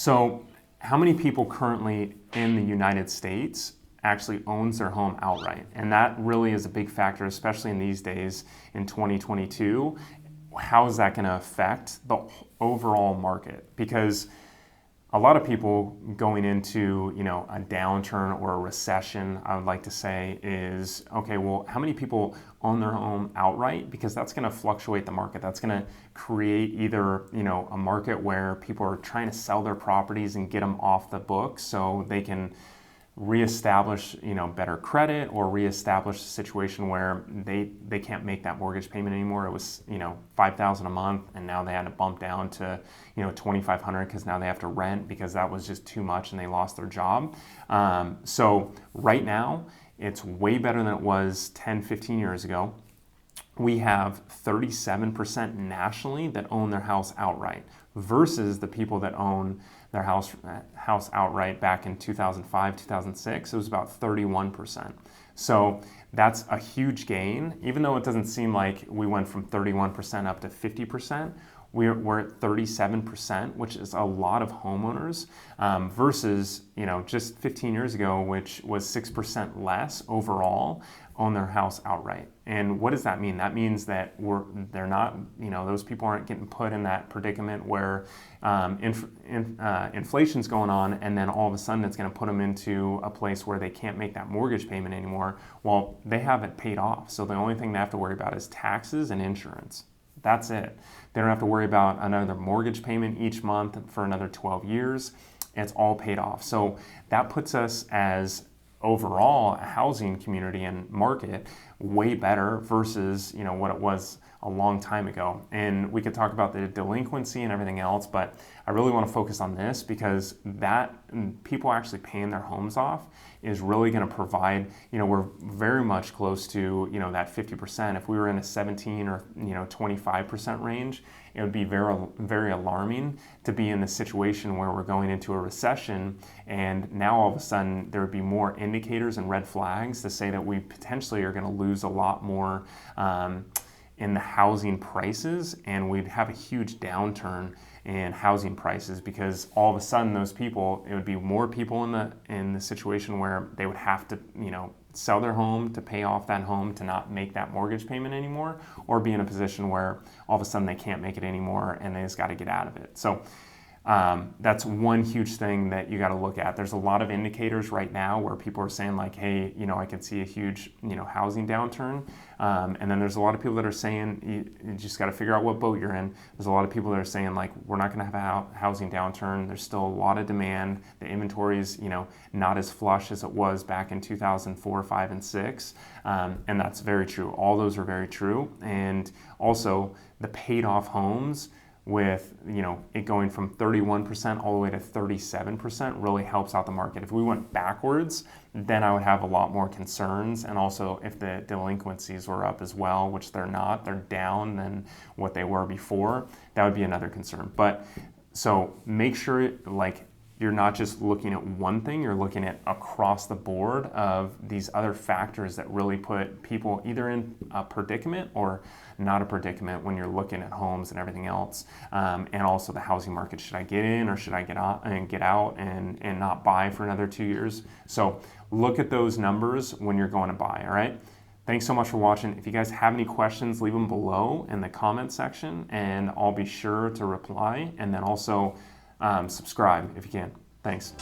So how many people currently in the United States actually owns their home outright? And that really is a big factor, especially in these days in 2022. How is that going to affect the overall market? Because a lot of people going into, a downturn or a recession, I would like to say is, okay, well, how many people own their home outright? Because that's going to fluctuate the market. That's going to create either, a market where people are trying to sell their properties and get them off the books so they can reestablish, better credit, or reestablish a situation where they can't make that mortgage payment anymore. It was, $5,000 a month, and now they had to bump down to, $2,500 because now they have to rent because that was just too much and they lost their job. So right now, it's way better than it was 10, 15 years ago. We have 37% nationally that own their house outright versus the people that own their house outright back in 2005, 2006. It was about 31%. So that's a huge gain. Even though it doesn't seem like we went from 31% up to 50%, we're at 37%, which is a lot of homeowners versus, just 15 years ago, which was 6% less overall own their house outright. And what does that mean? That means that they're not, those people aren't getting put in that predicament where inflation's going on, and then all of a sudden it's going to put them into a place where they can't make that mortgage payment anymore. Well, they have it paid off. So the only thing they have to worry about is taxes and insurance. That's it. They don't have to worry about another mortgage payment each month for another 12 years. It's all paid off. So that puts us as overall a housing community and market way better versus what it was a long time ago. And we could talk about the delinquency and everything else, but I really want to focus on this because that people actually paying their homes off is really going to provide, we're very much close to, that 50%. If we were in a 17 or, 25% range, it would be very, very alarming to be in the situation where we're going into a recession, and now all of a sudden there would be more indicators and red flags to say that we potentially are going to lose a lot more in the housing prices, and we'd have a huge downturn in housing prices because all of a sudden those people, it would be more people in the situation where they would have to, sell their home to pay off that home to not make that mortgage payment anymore, or be in a position where all of a sudden they can't make it anymore and they just got to get out of it. So that's one huge thing that you got to look at. There's a lot of indicators right now where people are saying like, hey, I can see a huge, housing downturn. And then there's a lot of people that are saying you just got to figure out what boat you're in. There's a lot of people that are saying like, we're not going to have a housing downturn. There's still a lot of demand. The inventory is, not as flush as it was back in 2004, 5, and 6. And that's very true. All those are very true. And also the paid off homes, with it going from 31% all the way to 37% really helps out the market. If we went backwards, then I would have a lot more concerns. And also if the delinquencies were up as well, which they're not, they're down than what they were before, that would be another concern. But so make sure you're not just looking at one thing, you're looking at across the board of these other factors that really put people either in a predicament or not a predicament when you're looking at homes and everything else. And also the housing market. Should I get in or should I get out and not buy for another 2 years? So look at those numbers when you're going to buy, all right? Thanks so much for watching. If you guys have any questions, leave them below in the comment section and I'll be sure to reply. And then also subscribe if you can. Thanks.